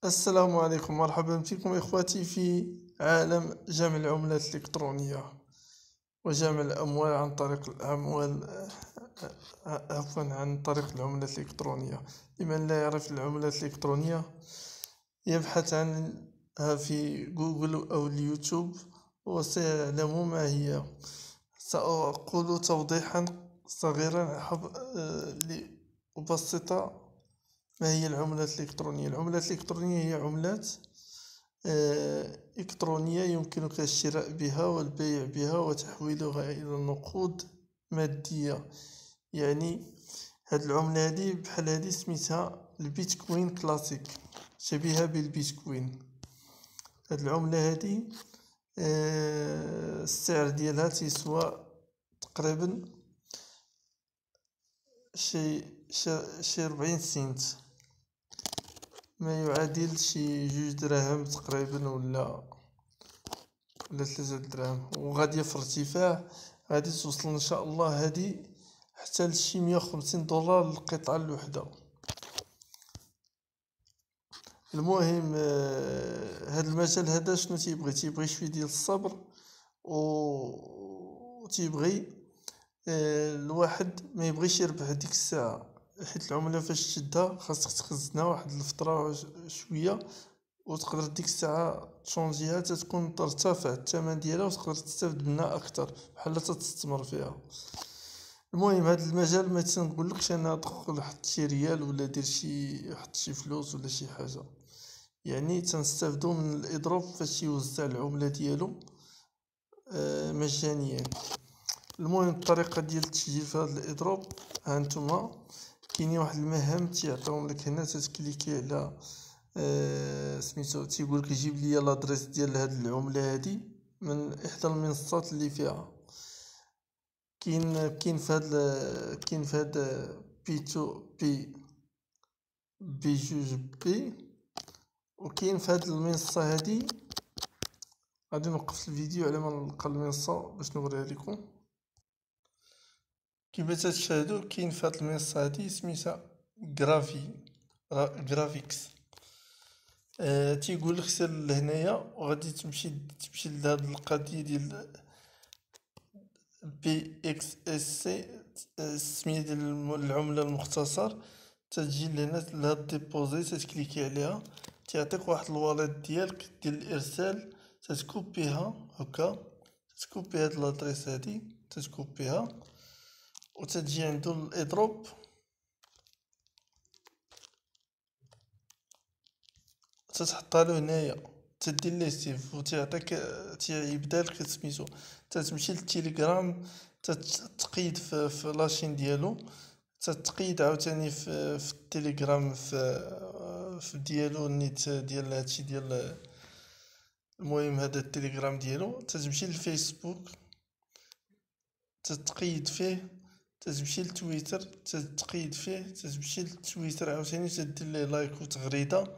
السلام عليكم، مرحبا بكم إخوتي في عالم جمع العملات الإلكترونية وجمع الأموال عن طريق الأموال عن طريق العملات الإلكترونية. لمن لا يعرف العملات الإلكترونية يبحث عنها في جوجل أو اليوتيوب وسيعلم ما هي. سأقول توضيحا صغيرا لأبسط ما هي العملات الإلكترونية. العملات الإلكترونية هي عملات إلكترونية يمكنك الشراء بها والبيع بها وتحويلها إلى نقود مادية. يعني هاد العملة هادي بحال هادي سميتها البيتكوين كلاسيك، شبيهة بالبيتكوين. هاد العملة هادي السعر ديالها تيسوى تقريبا شي 40 سنت، ما يعادل شي 2 دراهم تقريبا ولا 3 دراهم، وغادية في ارتفاع. غادي توصل ان شاء الله هادي حتى لشي 150 دولار للقطعة الوحدة. المهم هاد المجال هذا شنو تيبغي شوية ديال الصبر، و تيبغي الواحد ما يبغيش يربح ديك الساعة، حيت العملة فاش تشدها خاصك تخزنها واحد الفترة شوية، وتقدر ديك الساعة تشونجيها تتكون ترتفع الثمن ديالها وتقدر تستافد منها أكتر بحال تستثمر فيها. المهم هاد المجال ما تنقولكش انا دخل حط شي ريال ولا دير شي حط شي فلوس ولا شي حاجة، يعني تنستافدو من الإضراب فاش يوزع العملة ديالو مجانيا. المهم الطريقة ديال التسجيل في هاد الإضراب هانتوما كاينين واحد المهام تيعطيهم لك هنا، تتكليكي على سميتو تيقولك جيب لي لادريس ديال هاد العملة هادي من إحدى المنصات اللي فيها. كاين فهاد بيتو بيجوج بي، وكاين فهاد المنصة هادي. غادي نوقف الفيديو على ما نلقى المنصة باش نوريها لكم. كيما تشاهدوا كاين فهاد المنصة هادي سميتها غرافيكس. تيقول لك سير لهنايا وغادي تمشي لهاد القضية ديال بي اكس اس سي، السمية ديال العملة المختصر. تتجي لهنا لهاد ديبوزي تتكليكي عليها، تيعطيك واحد الواليت ديالك ديال الارسال، تتكوبيها هكا، تتكوبي هاد لادريس هادي تتكوبيها وتتجي عندو الاضرب، تتحطها له هنايا، تدير ليه سيف وتيعطيك تيبدا لك سميتو. تتمشي للتيليجرام تتقيد في لاشين ديالو، تتقيد عاوتاني في التليجرام في ديالو النيت ديال هادشي ديال. المهم هذا التليجرام ديالو تتمشي للفيسبوك تتقيد فيه، تتمشي لتويتر تتقيد فيه، تتمشي لتويتر عاوتاني تدير ليه لايك وتغريده.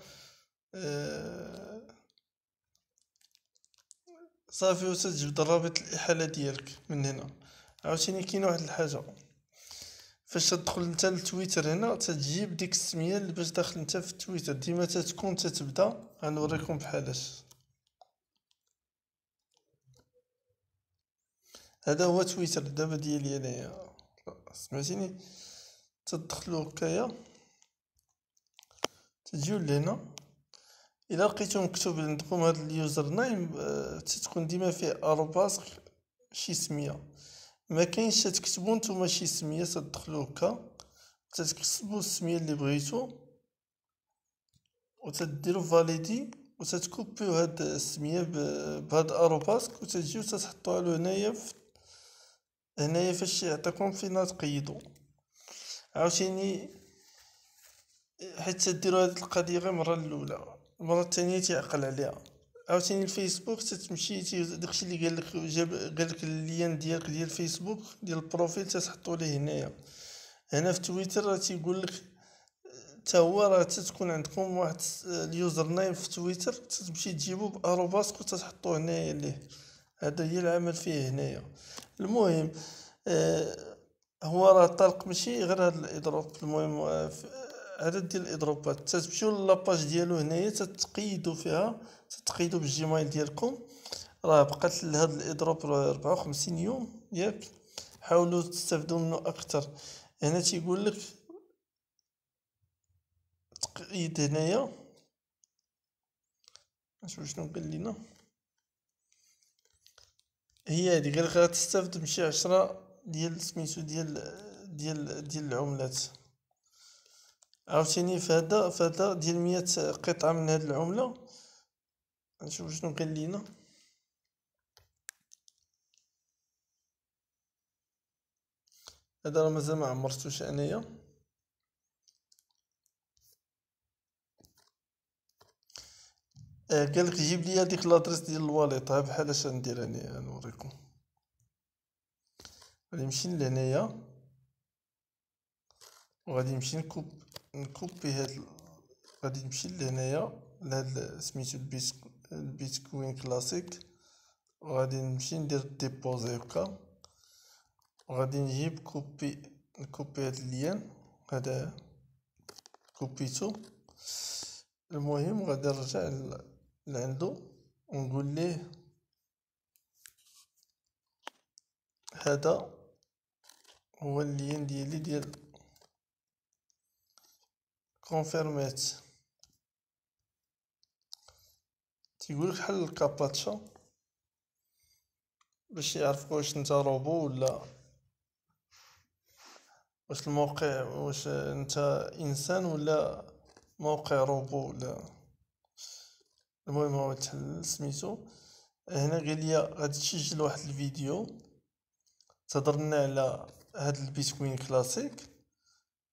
صافي وتجبد رابط الإحالة ديالك من هنا. عاوتاني كاين واحد الحاجة، فاش تدخل نتا لتويتر هنا تتجيب ديك السمية اللي باش داخل نتا في تويتر ديما تتكون تتبدا. غنوريكم بحالاش. هذا هو تويتر دابا ديالي انايا، سمعتيني؟ تدخلو هكايا، تجيو لهنا، الا لقيتو مكتوب عندكم هاد اليوزر نايم تتكون ديما فيه اروباس شي سمية. ما كاينش تكتبوا نتوما شي سمية، تدخلو هكا تكتبوا السمية اللي بغيتو وتديروا فاليدي وتتكوبيو هاد السمية بهاد اروباس وتجيو تتحطوها له هنايا فاش يعطيكم فين تقيدو. عاوتاني حيت تديروا هاد القضية غير المرة الأولى، المرة الثانية تيعقل عليها. عاوتاني الفيسبوك تتمشي داكشي اللي قالك اللين ديالك ديال الفيسبوك ديال البروفيل تتحطو ليه هنايا. هنا في تويتر راه تيقولك تا هو راه تتكون عندكم واحد اليوزر نايم في تويتر تتمشي تجيبو باروباس وتتحطوه هنايا ليه. هذا هي العمل فيه هنايا. المهم هو راه طلق ماشي غير هاد الاضراب. المهم عدد ديال الاضرابات، تتمشيو لاباج ديالو هنايا تتقيدوا فيها، تتقيدوا بالجيميل ديالكم. راه بقات لهاد الاضراب 54 يوم ياك، حاولوا تستافدوا منه اكثر. هنا تيقول لك تقيد هنايا، نشوف شنو قال لنا. هي هادي قال لك غتستافد من شي 10 ديال سميتو ديال العملات. عاوتاني فهذا ديال 100 قطعة من هاد العملة. نشوف شنو قال لينا. هذا راه مازال ما عمرتوش انايا. قال لك جيب لي هذيك لادريس ديال الواليط. ها بحال اش ندير انايا نوريكم. غادي نمشي لهنايا وغادي نمشي نكوبي غادي نمشي لهنايا لهاد سميتو البيتكوين كلاسيك، وغادي نمشي ندير ديبوزي هكا، وغادي نجيب نكوبي هاد اللين هذا كوبيتو. المهم غادي نرجع لعندو ونقول ليه هذا هو اللين ديالي ديال كونفيرميت. تيقولك حل الكاباتشا باش يعرفوا واش نتا روبو ولا واش الموقع، واش انت انسان ولا موقع روبو ولا. المهم هو تحل سميتو. هنا قال لي غادي تسجل واحد الفيديو تهضرنا على هاد البيتكوين كلاسيك،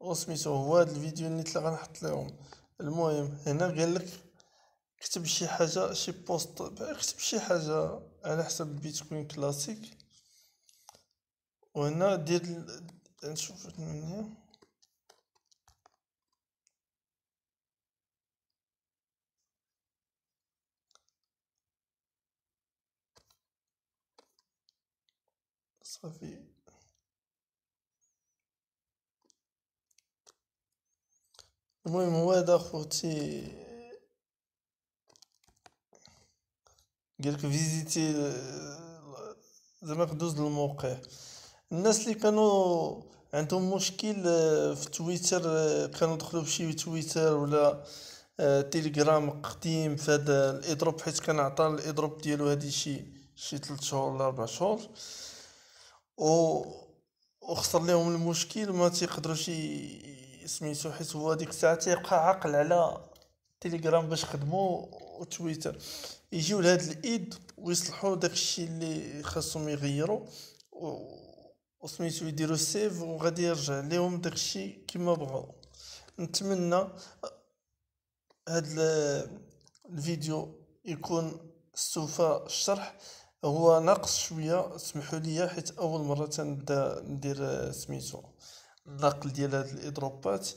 وسميتو هو هاد الفيديو اللي غنحط لهم. المهم هنا قال لك كتب شي حاجه، شي بوست، كتب شي حاجه على حسب البيتكوين كلاسيك. وهنا دير نشوف من هنا. صافي المهم هو هذا خوتي قالك فيزيتي زعما دوز للموقع. الناس اللي كانوا عندهم مشكل في تويتر، كانوا دخلوا بشي تويتر ولا تيليجرام قديم في هذا الاضراب، حيت كان عطى الاضراب ديالو هادي شي 3 شهور ولا 4 شهور، و وخسر لهم المشكل وما تيقدروش سميتو، حيت هو ديك الساعه تيبقى عاقل على تيليجرام باش خدمو وتويتر. يجيو لهاد الايد ويصلحوا داكشي اللي خاصهم يغيروا وسميتو يديروا سيف، وغادي يرجع لهم داكشي كما بغاو. نتمنى هاد الفيديو يكون استوفى الشرح. هو ناقص شويه، سمحوا لي، حيت اول مره تنبدا ندير سميتو النقل ديال هاد الاضرابات.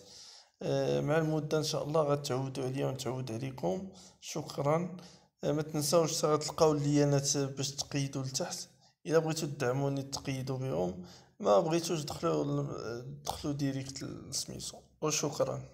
مع المده ان شاء الله غتعودوا عليا ونتعود عليكم. شكرا. ما تنساوش غتلقاو اللينات باش تقيدوا لتحت. الا بغيتو تدعموني تقيدوا بهم، ما بغيتوش دخلوا ديريكت سميتو. وشكرا.